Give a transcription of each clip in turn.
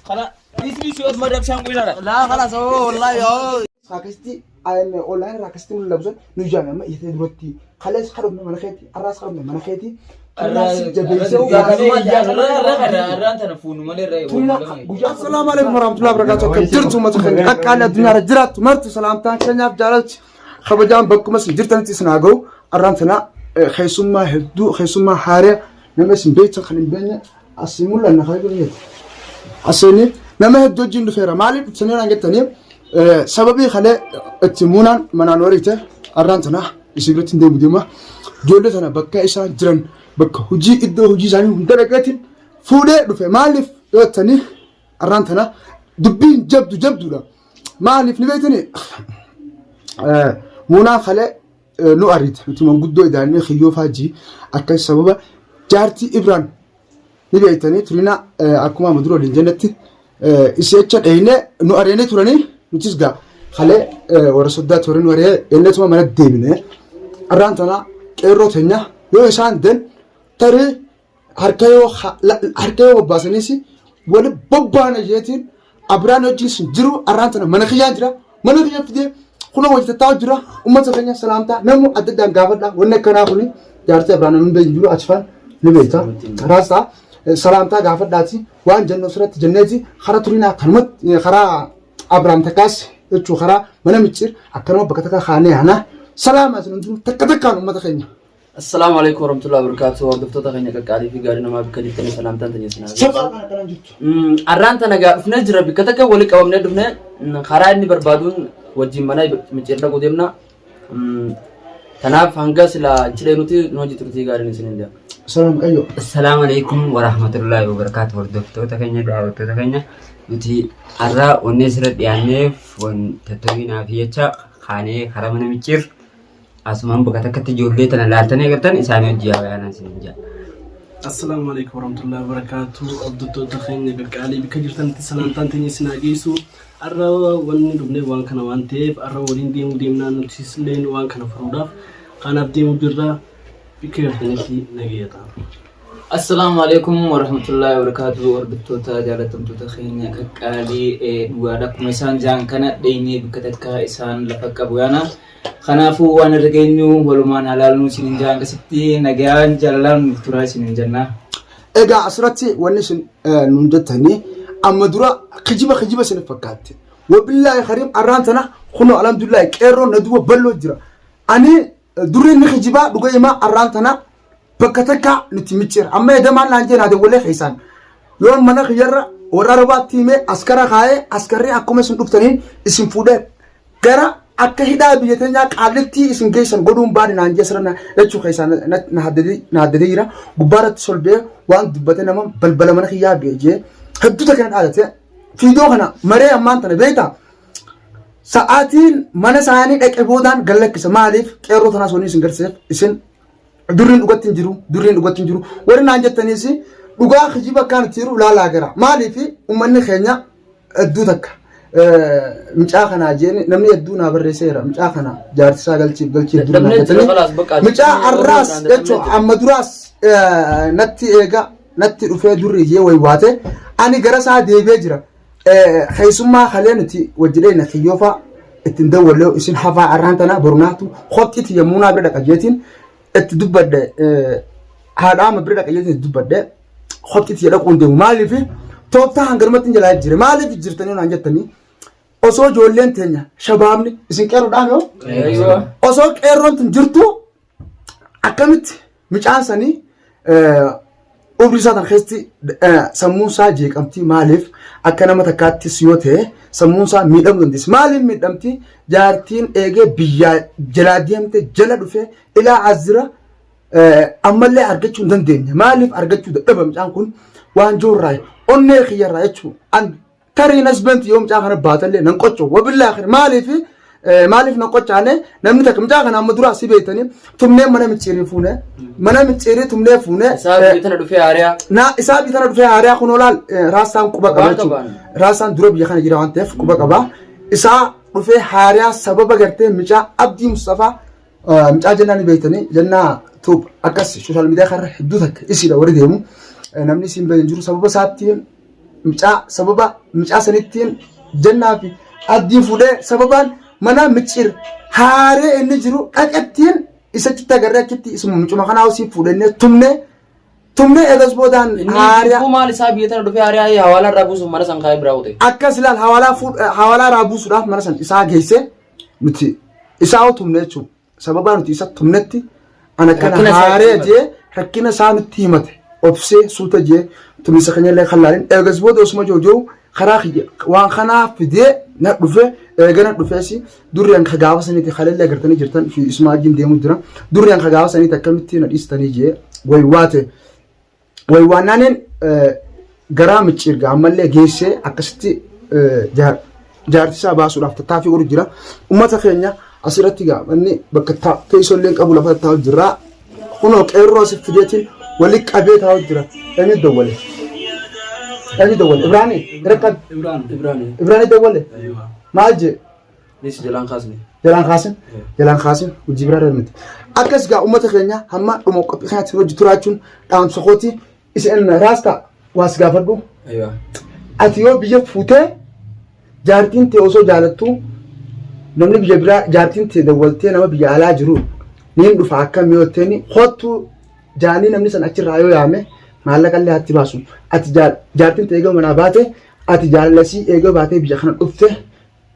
خلاص اسمي سيوت مرة بشام قيلا لا خلاص والله يا راكستي أنا أونلاين راكستي من لبزون نجانا ما يتدرتي خلاص خربنا من خيتي الراس خربنا من خيتي السلام عليكم ورحمة الله وبركاته كنتم ما تخلي حق على الدنيا رجرات مرت سلامتان كنا بجالت خبجان بكم بس جرتنا تسناقو أرانتنا خيسوما هدو خيسوما حارة نمس بيت خلين بينا أسمو لنا خايبين أسيني نما هدو جند فيرا مالي سنين عن جتني سببي خلي التمونا من أنوريته أرانتنا يسيرتين دي مديمة جولتنا بكا إسان جرن بكا هجي إدو هجي زاني مدركاتين فودة دفع مالف يوتني أرانتنا دبين جبدو لا مالف نبيتني مونا خلي نو أريد مثل قدو إداني خيوف هاجي أكل سببا جارتي إبران نبيتني ترينا أكما مدرو للجنة إسيتشان إهنا نو أريني تراني نتيسقا خلي ورسودات ورين وريه إنه تما من الديبنه أرانتنا كيرو تنيا يو إسان دن تري هركيو باسنيسي ولا ببانا جيتين أبرانو جيس جرو أرانتنا منخيان جرا منخيان فدي كنا وجدت تاجرا وما تفني سلامتا نمو عدد دام قافلا ونكنا خوني جارتي أبرانو من بيجلو أشفان نبيتا راسا سلامتا قافلاتي وان جنة سرت جنتي خرا ترينا كلمت خرا أبرام تكاس يشو خرا منا متشير أكرم بكتك خانة هنا سلام أزلندو تكتكان وما تخيني السلام عليكم ورحمة الله وبركاته وردفتو تخيني كالكالي في قارنا ما بكالي تاني سلام تاني سنة أرانتنا قاف نجرب بكتك ولك أو من دفنا خرا إني بربادون وجي منا متشيرنا قديمنا تناف هنگاس لا جلينوتي نوجي ترتي قارنا سنة سلام أيوه السلام عليكم ورحمة الله وبركاته وردفتو تخيني دعوتو تخيني نتي أرى ونسرت يعني فون تتوينا فيها خانة خرا منا متشير أسمان بكتك تجولي تنا لارتني قرتن إسانيو جياوي أنا سنجا السلام عليكم ورحمة الله وبركاته أبدو تخيني بالكالي بكجرتن تسلام تانتني سناجيسو أرى وني دبني وان كنا وان تيب أرى ولين ديمنا نتسلين وان كنا فروداف كان أبدي مجرد بكجرتن في نجيتا السلام عليكم ورحمة الله وبركاته وردفتو تجارتم تخيني كالكالي دوارك مسان جان كنا ديني بكتك إسان لفك أبويانا خنافو وانا رجينيو ولمان حلالنو سننجان كسبتي نجان جلالان مفتورا سننجانا إيجا أسرتي ونسن نمجتني أما درا خجيبة سنفكات وبالله خريم أرانتنا خنو الحمد لله كيرو ندوة بلو جرا أني درين خجيبة دقي ما أرانتنا بكتكا نتمتشر أما إذا ما لانجين هذا ولا خيسان يوم منا خيرا وراربات تيمة عسكرة خاية عسكري أكمل سندوبتني اسم فودة كرا akka hidhaa biyya teenyaa qaalletti isin geessan godhuun baadhi naan jeesarana jechuu keessaan nahaddadee jira gubbaarratti solbee waan dubbate nama balbala mana kiyyaa beejee hedduuta kana dhaadate fiidoo kana maree ammaan tana beekta sa'aatiin mana isaanii dhaqee boodaan gallakkisa maaliif qeerroo tanaa soonii isin garseef isin durriin dhugatti hin jiru warri naan jettaniis dhugaa kijiba akkaan itti jiru ilaalaa gara maaliif uummanni keenya hedduu takka مچا خنا جين نمني يدونا بريسيرا مچا خنا جارتسا galchi durna مچا الراس دچو امدراس نتي ايغا نتي دفه دريه وي واته اني غرسا ديبه جرا خيسما خلينتي وجدينا خيوفا اتندولو اسن حفا ارانتنا برناتو خطيت يمونا بدك جيتين اتدبد هادام بدك جيتين دبد خطيت يدقون دو مالفي توبتا هنغرمتين جلا جري مالفي جرتني نانجتني osoo joolleen teenya shabaabni isin qeerroodhaan yoo osoo qeerroon tun jirtu akkamitti micaan sanii ubrisaatan keessatti sammuun isaa jeeqamti maaliif akka nama takkaatti yoo ta'e sammuun isaa miidhamuu dandeessi maaliif miidhamti jaartiin eegee biyyaa jalaa deemte jala dhufe ilaa azira ammallee argachuu hin dandeenye maaliif argachuu dadhaba micaan kun waan joorraa onnee kiyyarraa jechuun ترى ناس بنت يوم جاهنا باتلي ننقطعه وبالآخر مالف ننقطعه نمني تكمل جاهنا مدرسة سبيتني ثم منا متشرفونه منا متشرف ثم نفونه إسحاق بيتنا دفع عريا إسحاق بيتنا دفع عريا خنولال راسان كوبا كبا راسان دروب يخان جيران تف كوبا كبا إسحاق دفع عريا سبب قرتين مجا أبدي مصطفى مجا جناني بيتني جنا توب أكس سوشيال ميديا خير حدودك إيش لا ورديهم نمني سين بينجرو سبب ساعتين micaa sanittiin jannaa fi addii fuudhee sababaan mana micciir haaree inni jiru dhaqattiin isa citti agarree achitti isuma micuma kanaa osii fuudhannee tumnee eegas boodaan haariyaa. Inni maal isaa biyya tana dhufee haariyaa hawaalaa irraa buusuuf mana san kaa'ee biraa ote. Akkas ilaal hawaalaa irraa buusuudhaaf mana san isaa geessee nuti isaa tumne jechuudha. Sababaa nuti isa tumnetti ana kana haaree jee rakkina isaa nutti himate obsee suuta jee tumisa kanyallee kallaalin eegas booda osuma joojoo karaa waan kanaa fidee na dhufee eegana dhufeesi durriyaan ka gaafa saniiti kaleellee agartanii jirtan fi isuma ajjiin deemuu jira durriyaan ka gaafa saniiti akkamitti na dhiistanii jee waywaannaaniin garaa micciirga ammallee geessee akkasitti jaartisaa baasuudhaaf tattaaffii godhu jira ummata keenya asirratti inni bakka teessolleen qabu lafa taa'u jira kunoo qeerroo asif fideetiin wali qabee taa'u jira inni dawwale Ibrahim dawwale maal jee Nis jalaan kaasne. jalaan kaasin hojii biraa darmite akkas gaa ummata keenya hamma dhuma qophii kanaatti hojii turaachuun dhaamsa kooti isin raasta waas gaafadhu ati yoo biyya fuutee jaartiin ta'e osoo jaalattu namni biyya biraa jaartiin ta'e dawwaltee nama biyya alaa jiru niin dhufa akkam yoo ta'eni hottu jaanii namni san achirraa yoo yaame maallaqa illee hatti baasu ati jaartiin ta'e eegoo manaa baate ati jaalallasii eegoo baatee biyya kana dhufte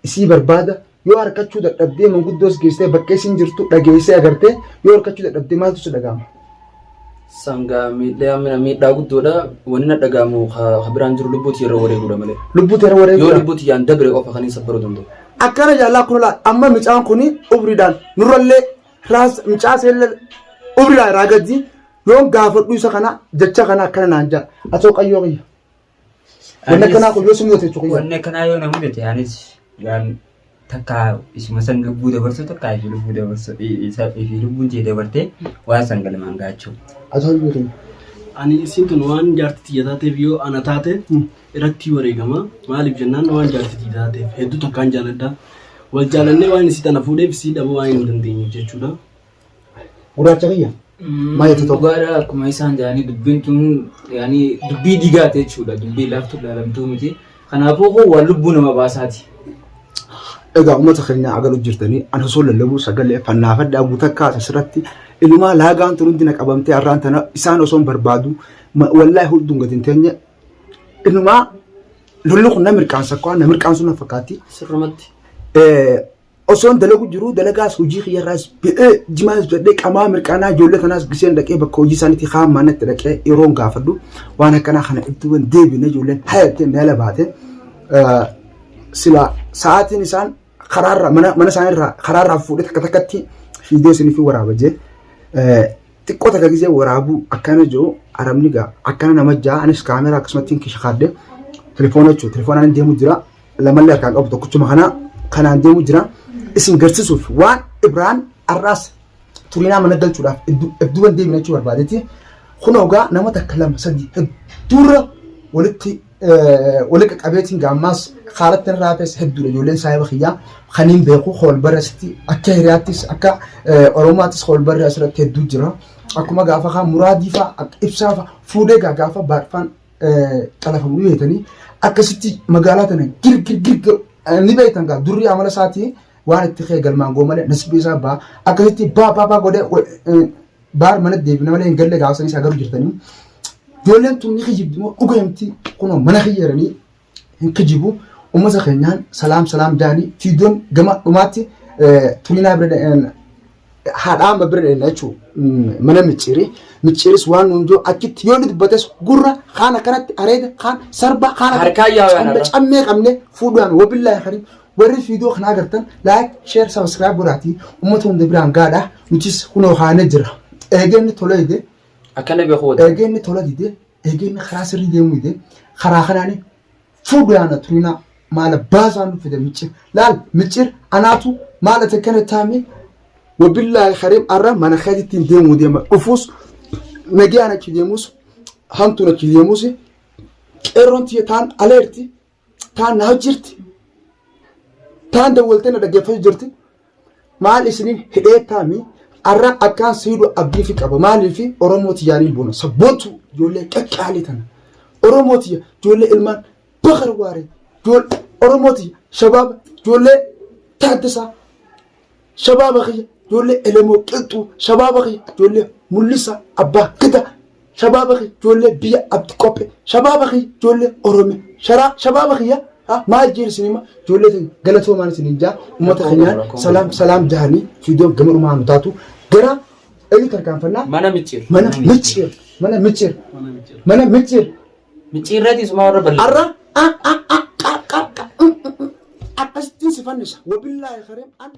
isii barbaada yoo harkachuu dadhabdee manguddoos geessee bakka isin jirtu dhageessee agartee yoo harkachuu dadhabdee maaltu si dhaga'ama? Sangaa miidhaa guddoodha wanni na dhaga'amu biraan jiru lubbuuti yeroo wareeguudha malee. Lubbuuti yeroo wareeguudha. Yoo lubbuuti yaan dabre qofa kan hin sabbaruu danda'u. Akkana jaallaa kun laa amma micaan kuni umriidhaan nurrallee micaa seellee umriidhaan raagaddi yoo gaafadhu isa kana jecha kana akkana naan jaa atoo qayyoo qiyya. Wanni akkanaa kun yoo si mudate jechuudha. Wanni akkanaa yoo na mudate anis gaan takka isuma san lubbuu dabarsu takka ifi lubbuu dabarsu ifi lubbuun jee dabartee waan san galmaan gaachuu. Atoo qayyoo qiyya. Ani isin tun waan jaartii xiyya taateef yoo ana taate irratti wareegama maaliif jennaan waan jaartii xiyya taateef hedduu takkaan jaaladha wal jaalannee waan isii tana fuudheef isii dhabuu waan hin dandeenye jechuudha. Gurraacha qiyya. Maayatu tokko. Dhugaadha akkuma isaan jedhanii dubbiin tun yaani dubbii digaate jechuudha dubbii laaftuu ilaalamtuu miti kanaafuu waan lubbuu nama baasaati. Egaa uummata keenya agalu jirtanii ana osoo lallabuu sagalee fannaafadhaa guutakkaa asirratti ilmaa laagaan turuun na qabamtee har'aan tana isaan osoo barbaadu wallaahi hulduun gatiin teenya ilmaa lolli kun na mirqaansa akkoo na mirqaansu na fakkaatti. Sirrumatti. Osoo dalagu jiru dalagaas hojii khiyyarraas bi'ee jimaas jedhee qamaa mirqaanaa ijoollee tanaas giseen dhaqee bakka hojii isaaniitti haamaanatti dhaqee yeroon gaafadhu waan akkanaa kana ibtuuwwan deebine ijoolleen hayattee meela baate sila sa'aatiin isaan karaarra mana isaaniirraa karaarraa fuudhee takka takkatti fiidiyoo isinii fi waraaba jee xiqqoo takka gisee waraabuu akkana jiru arabni gaa akkana nama jaa anis kaameraa akkasumatti hin kishakaadde telefoona jechuudha telefoonaan deemu jira lamallee harkaan qabu tokkichuma kanaan deemu jira isin garsiisuuf waan Ibraan arraas turiinaa mana galchuudhaaf hedduuwwan deemina jechuu barbaadeeti kunoo gaa nama takka lama sadii hedduurra walitti qabeetiin gaammaas haalatti raafes hedduudha ijoolleen saayiba kiyyaa kaniin beeku hoolbarreessitti akka hiriyaattis akka oromaattis hoolbarree asirratti hedduu jira akkuma gaafa kaan muraadii fa'a akka ibsaa fa'a fuudhee gaafa baarfaan qalafamuu beetanii akkasitti magaalaa tana girgir ni beektan gaa durri amala isaatii waan itti kee galmaan goo malee nasbii isaa ba'a akkasitti baa godhee baar mana deebina malee hin galle gaafa sanii isaa garuu jirtanii ijoolleen tun ni kijibdi moo dhugamti kunoo mana kiyyaranii hin kijibu ummata keenyaan salaam jaanii fiidoon gama dhumaatti turinaa bira haadhaama bira dheena jechuun mana micciiris waan nuunjoo achitti yoo dubbates gurra kaan akkanatti areeda kaan sarba kaan cammee qabne fuudhaan wabillaa karim warri fiidoo kana agartan laayik sheer sabiskiraayib godhaatii ummata hunda biraan gaadhaa nutis kunoo haane jira eegeenni tola ide akkana beekuu eegeenni tola dide eegeenni karaa sirrii deemuu ide karaa kanaani fuudhaan turinaa maala baasaan fide micciir anaatu maala tekkana taamee وبالله خريم أرى ما نخدي تنديمو ديما أفوس نجي أنا كديموس هانتونا كديموسي إيرونتي تان أليرتي تان نهجرتي تان دولتنا دقيفة جرتي مع السنين هديت تامي أرى أكان سيدو أبدي فيك أبو مالي في أوروموتي يعني بونا سبوتو جولي كالي تنا أوروموتي جولي إلمان بخر واري جول أرموتي شباب جول تحدثا شباب أخي جول إلمو كنتو شباب أخي جول ملسا أبا كده شباب أخي جول بيا أبد كوبي شباب أخي جول أرمي شباب أخي ما يجير سينما جول قالتوا ما نسنجا وما تخنيان سلام جهني في دوم جمر ما متاتو جرا أي كان فنا mana micir mana micir micirati semua orang beli arra أقصد تنسى فنش وبالله خريم أن